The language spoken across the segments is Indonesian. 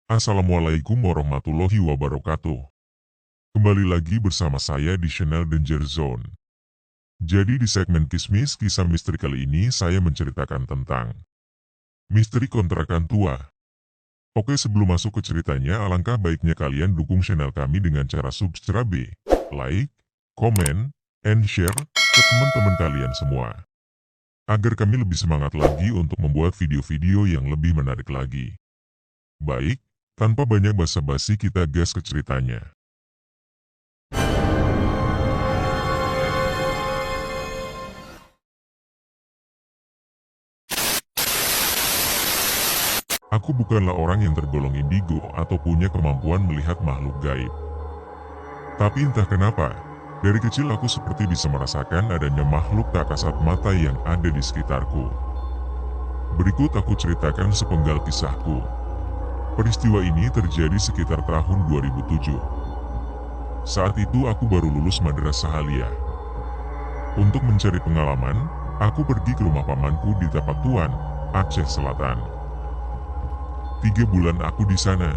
Assalamualaikum warahmatullahi wabarakatuh. Kembali lagi bersama saya di channel Danger Zone. Jadi di segmen Kismis Kisah Misteri kali ini saya menceritakan tentang misteri kontrakan tua. Oke, sebelum masuk ke ceritanya, alangkah baiknya kalian dukung channel kami dengan cara subscribe, like, komen, and share ke teman-teman kalian semua. Agar kami lebih semangat lagi untuk membuat video-video yang lebih menarik lagi. Baik, tanpa banyak basa-basi kita gas ke ceritanya. Aku bukanlah orang yang tergolong indigo atau punya kemampuan melihat makhluk gaib. Tapi entah kenapa, dari kecil aku seperti bisa merasakan adanya makhluk tak kasat mata yang ada di sekitarku. Berikut aku ceritakan sepenggal kisahku. Peristiwa ini terjadi sekitar tahun 2007. Saat itu aku baru lulus Madrasah Aliyah. Untuk mencari pengalaman, aku pergi ke rumah pamanku di Tapatuan, Aceh Selatan. 3 bulan aku di sana.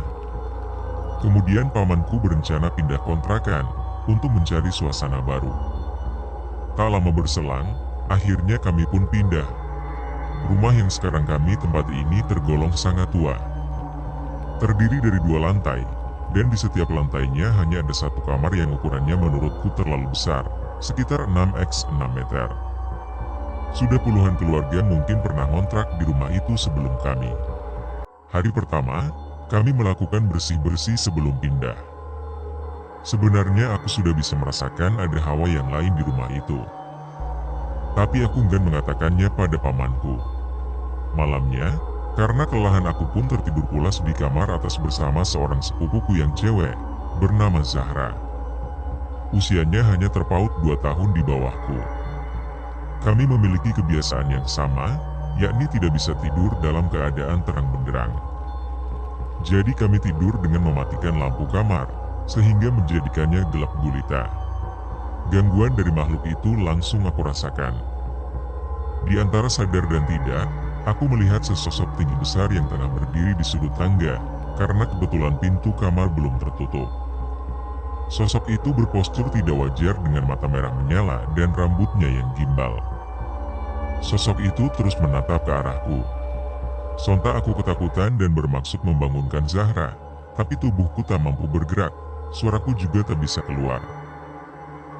Kemudian pamanku berencana pindah kontrakan untuk mencari suasana baru. Tak lama berselang, akhirnya kami pun pindah. Rumah yang sekarang kami tempati ini tergolong sangat tua. Terdiri dari 2 lantai, dan di setiap lantainya hanya ada 1 kamar yang ukurannya menurutku terlalu besar, sekitar 6x6 meter. Sudah puluhan keluarga mungkin pernah ngontrak di rumah itu sebelum kami. Hari pertama, kami melakukan bersih-bersih sebelum pindah. Sebenarnya aku sudah bisa merasakan ada hawa yang lain di rumah itu. Tapi aku enggan mengatakannya pada pamanku. Malamnya, karena kelelahan aku pun tertidur pulas di kamar atas bersama seorang sepupuku yang cewek, bernama Zahra. Usianya hanya terpaut 2 tahun di bawahku. Kami memiliki kebiasaan yang sama, yakni tidak bisa tidur dalam keadaan terang benderang. Jadi kami tidur dengan mematikan lampu kamar, sehingga menjadikannya gelap gulita. Gangguan dari makhluk itu langsung aku rasakan. Di antara sadar dan tidak, aku melihat sesosok tinggi besar yang tengah berdiri di sudut tangga, karena kebetulan pintu kamar belum tertutup. Sosok itu berpostur tidak wajar dengan mata merah menyala dan rambutnya yang gimbal. Sosok itu terus menatap ke arahku. Sontak aku ketakutan dan bermaksud membangunkan Zahra, tapi tubuhku tak mampu bergerak, suaraku juga tak bisa keluar.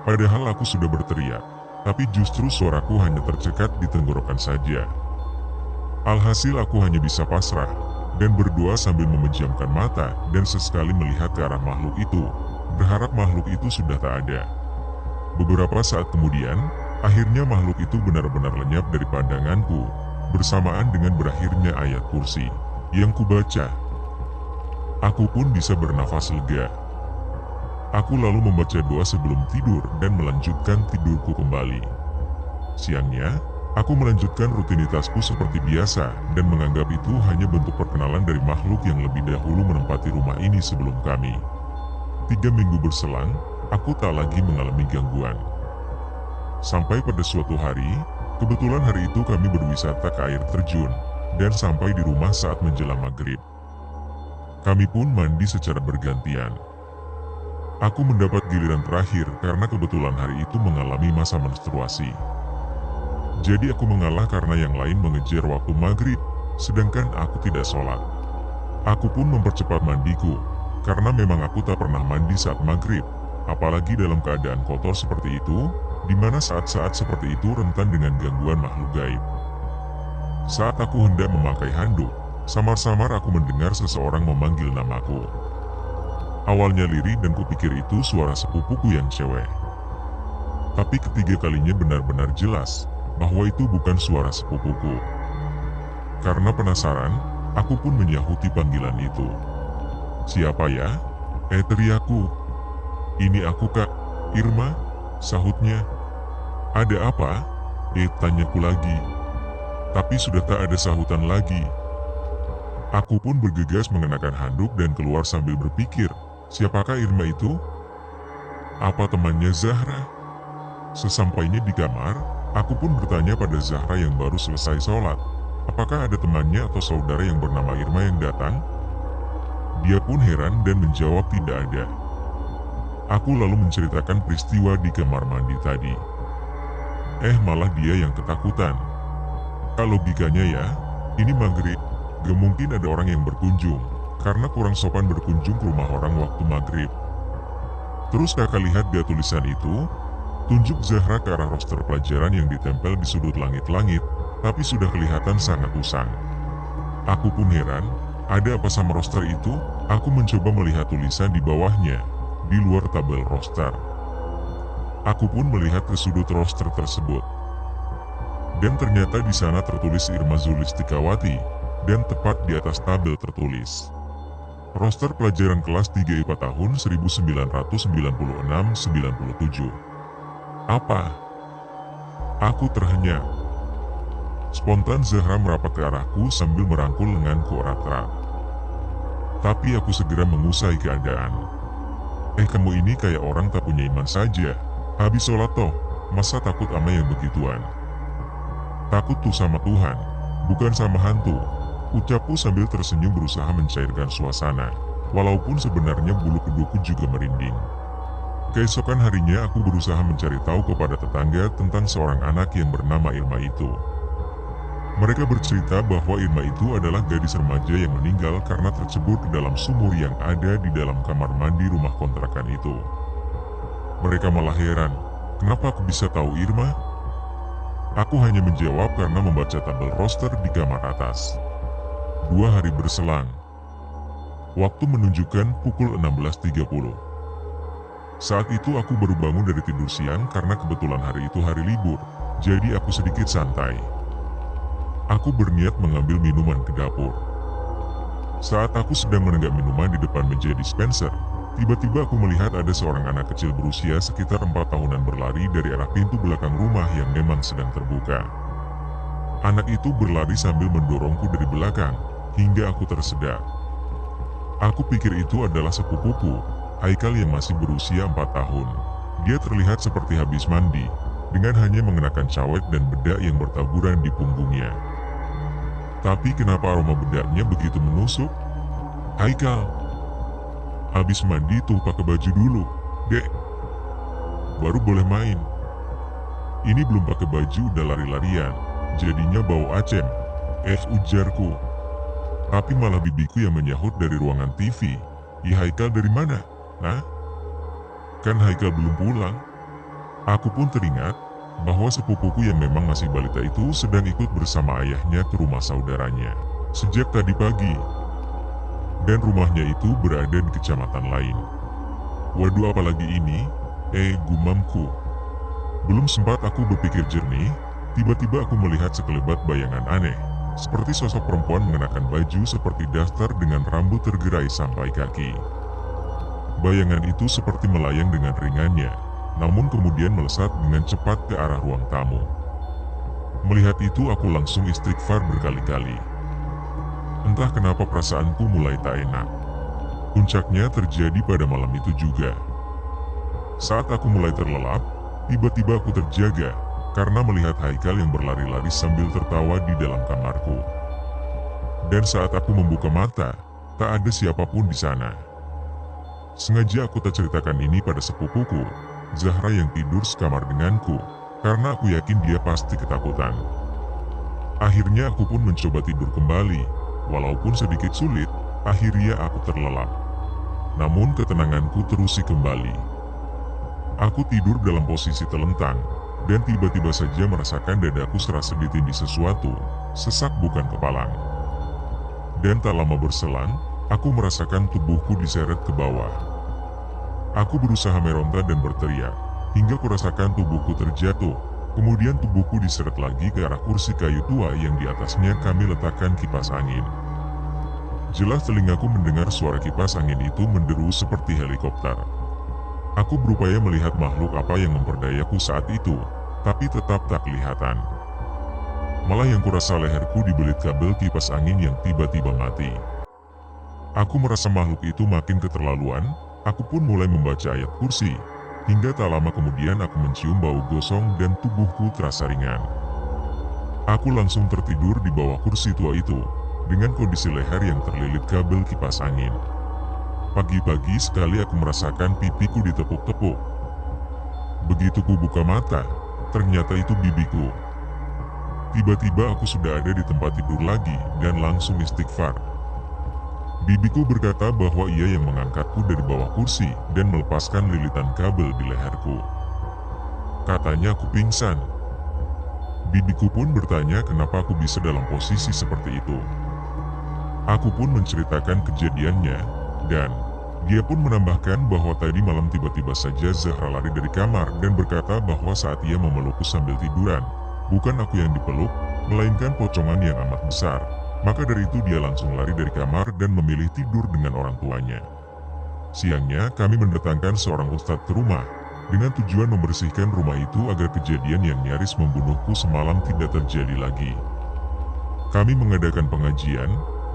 Padahal aku sudah berteriak, tapi justru suaraku hanya tercekat di tenggorokan saja. Alhasil aku hanya bisa pasrah, dan berdoa sambil memejamkan mata dan sesekali melihat ke arah makhluk itu, berharap makhluk itu sudah tak ada. Beberapa saat kemudian, akhirnya makhluk itu benar-benar lenyap dari pandanganku, bersamaan dengan berakhirnya ayat kursi yang kubaca. Aku pun bisa bernafas lega. Aku lalu membaca doa sebelum tidur dan melanjutkan tidurku kembali. Siangnya, aku melanjutkan rutinitasku seperti biasa dan menganggap itu hanya bentuk perkenalan dari makhluk yang lebih dahulu menempati rumah ini sebelum kami. 3 minggu berselang, aku tak lagi mengalami gangguan. Sampai pada suatu hari, kebetulan hari itu kami berwisata ke air terjun, dan sampai di rumah saat menjelang maghrib. Kami pun mandi secara bergantian. Aku mendapat giliran terakhir karena kebetulan hari itu mengalami masa menstruasi. Jadi aku mengalah karena yang lain mengejar waktu maghrib, sedangkan aku tidak sholat. Aku pun mempercepat mandiku, karena memang aku tak pernah mandi saat maghrib, apalagi dalam keadaan kotor seperti itu, di mana saat-saat seperti itu rentan dengan gangguan makhluk gaib. Saat aku hendak memakai handuk, samar-samar aku mendengar seseorang memanggil namaku. Awalnya lirih dan kupikir itu suara sepupuku yang cewek. Tapi ketiga kalinya benar-benar jelas bahwa itu bukan suara sepupuku. Karena penasaran, aku pun menyahuti panggilan itu. "Siapa ya?" Teriakku. "Ini aku, Kak, Irma," sahutnya. "Ada apa?" Tanyaku lagi. Tapi sudah tak ada sahutan lagi. Aku pun bergegas mengenakan handuk dan keluar sambil berpikir, siapakah Irma itu? Apa temannya Zahra? Sesampainya di kamar, aku pun bertanya pada Zahra yang baru selesai sholat, apakah ada temannya atau saudara yang bernama Irma yang datang? Dia pun heran dan menjawab tidak ada. Aku lalu menceritakan peristiwa di kamar mandi tadi. Malah dia yang ketakutan. Kalau logikanya ya, ini maghrib, gak mungkin ada orang yang berkunjung, karena kurang sopan berkunjung ke rumah orang waktu maghrib. Terus kakak lihat dia tulisan itu, tunjuk Zahra ke arah roster pelajaran yang ditempel di sudut langit-langit, tapi sudah kelihatan sangat usang. Aku pun heran, ada apa sama roster itu? Aku mencoba melihat tulisan di bawahnya, di luar tabel roster. Aku pun melihat ke sudut roster tersebut. Dan ternyata di sana tertulis Irma Zulistikawati, dan tepat di atas tabel tertulis roster pelajaran kelas 3 IPA tahun 1996-97. Apa? Aku terhenyak. Spontan Zahra merapat ke arahku sambil merangkul lenganku erat-erat. Tapi aku segera mengusai keadaan. Kamu ini kayak orang tak punya iman saja. Habis sholat toh, masa takut sama yang begituan? Takut tuh sama Tuhan, bukan sama hantu. Ucapku sambil tersenyum berusaha mencairkan suasana, walaupun sebenarnya bulu kuduku juga merinding. Keesokan harinya aku berusaha mencari tahu kepada tetangga tentang seorang anak yang bernama Irma itu. Mereka bercerita bahwa Irma itu adalah gadis remaja yang meninggal karena tercebur ke dalam sumur yang ada di dalam kamar mandi rumah kontrakan itu. Mereka malah heran, kenapa aku bisa tahu Irma? Aku hanya menjawab karena membaca tabel roster di kamar atas. 2 hari berselang. Waktu menunjukkan pukul 16.30. Saat itu aku baru bangun dari tidur siang karena kebetulan hari itu hari libur, jadi aku sedikit santai. Aku berniat mengambil minuman ke dapur. Saat aku sedang menenggak minuman di depan meja dispenser, tiba-tiba aku melihat ada seorang anak kecil berusia sekitar 4 tahunan berlari dari arah pintu belakang rumah yang memang sedang terbuka. Anak itu berlari sambil mendorongku dari belakang, hingga aku tersedak. Aku pikir itu adalah sepupuku, Haikal yang masih berusia 4 tahun. Dia terlihat seperti habis mandi, dengan hanya mengenakan cawet dan bedak yang bertaburan di punggungnya. Tapi kenapa aroma bedaknya begitu menusuk? Haikal, habis mandi tuh pakai baju dulu, dek. Baru boleh main. Ini belum pakai baju udah lari-larian, jadinya bau acem. Ujarku. Tapi malah bibiku yang menyahut dari ruangan TV. Haikal dari mana? Hah? Kan Haikal belum pulang. Aku pun teringat bahwa sepupuku yang memang masih balita itu sedang ikut bersama ayahnya ke rumah saudaranya sejak tadi pagi. Dan rumahnya itu berada di kecamatan lain. Waduh, apalagi ini? Gumamku. Belum sempat aku berpikir jernih, tiba-tiba aku melihat sekelebat bayangan aneh. Seperti sosok perempuan mengenakan baju seperti daster dengan rambut tergerai sampai kaki. Bayangan itu seperti melayang dengan ringannya, namun kemudian melesat dengan cepat ke arah ruang tamu. Melihat itu aku langsung istighfar berkali-kali. Entah kenapa perasaanku mulai tak enak. Puncaknya terjadi pada malam itu juga. Saat aku mulai terlelap, tiba-tiba aku terjaga karena melihat Haikal yang berlari-lari sambil tertawa di dalam kamarku. Dan saat aku membuka mata, tak ada siapapun di sana. Sengaja aku tak ceritakan ini pada sepupuku, Zahra yang tidur sekamar denganku, karena aku yakin dia pasti ketakutan. Akhirnya aku pun mencoba tidur kembali, walaupun sedikit sulit, akhirnya aku terlelap. Namun ketenanganku terus kembali. Aku tidur dalam posisi telentang, dan tiba-tiba saja merasakan dadaku serasa ditindih sesuatu, sesak bukan kepalang. Dan tak lama berselang, aku merasakan tubuhku diseret ke bawah. Aku berusaha meronta dan berteriak, hingga kurasakan tubuhku terjatuh, kemudian tubuhku diseret lagi ke arah kursi kayu tua yang di atasnya kami letakkan kipas angin. Jelas telingaku mendengar suara kipas angin itu menderu seperti helikopter. Aku berupaya melihat makhluk apa yang memperdayaku saat itu, tapi tetap tak kelihatan. Malah yang kurasa leherku dibelit kabel kipas angin yang tiba-tiba mati. Aku merasa makhluk itu makin keterlaluan, aku pun mulai membaca ayat kursi, hingga tak lama kemudian aku mencium bau gosong dan tubuhku terasa ringan. Aku langsung tertidur di bawah kursi tua itu, dengan kondisi leher yang terlilit kabel kipas angin. Pagi-pagi sekali aku merasakan pipiku ditepuk-tepuk. Begitu ku buka mata, ternyata itu bibiku. Tiba-tiba aku sudah ada di tempat tidur lagi dan langsung istighfar. Bibiku berkata bahwa ia yang mengangkatku dari bawah kursi dan melepaskan lilitan kabel di leherku. Katanya aku pingsan. Bibiku pun bertanya kenapa aku bisa dalam posisi seperti itu. Aku pun menceritakan kejadiannya, dan dia pun menambahkan bahwa tadi malam tiba-tiba saja Zahra lari dari kamar dan berkata bahwa saat ia memelukku sambil tiduran, bukan aku yang dipeluk, melainkan pocongan yang amat besar. Maka dari itu dia langsung lari dari kamar dan memilih tidur dengan orang tuanya. Siangnya kami mendatangkan seorang ustadz ke rumah, dengan tujuan membersihkan rumah itu agar kejadian yang nyaris membunuhku semalam tidak terjadi lagi. Kami mengadakan pengajian,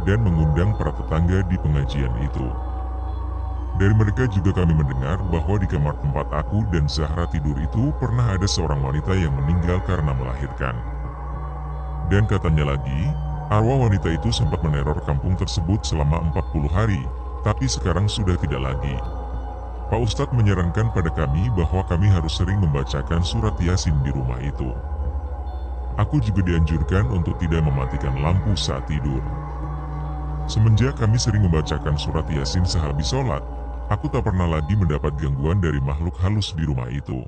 dan mengundang para tetangga di pengajian itu. Dari mereka juga kami mendengar bahwa di kamar tempat aku dan Zahra tidur itu pernah ada seorang wanita yang meninggal karena melahirkan. Dan katanya lagi, arwah wanita itu sempat meneror kampung tersebut selama 40 hari, tapi sekarang sudah tidak lagi. Pak Ustadz menyarankan pada kami bahwa kami harus sering membacakan surat Yasin di rumah itu. Aku juga dianjurkan untuk tidak mematikan lampu saat tidur. Semenjak kami sering membacakan surat Yasin sehabis sholat, aku tak pernah lagi mendapat gangguan dari makhluk halus di rumah itu.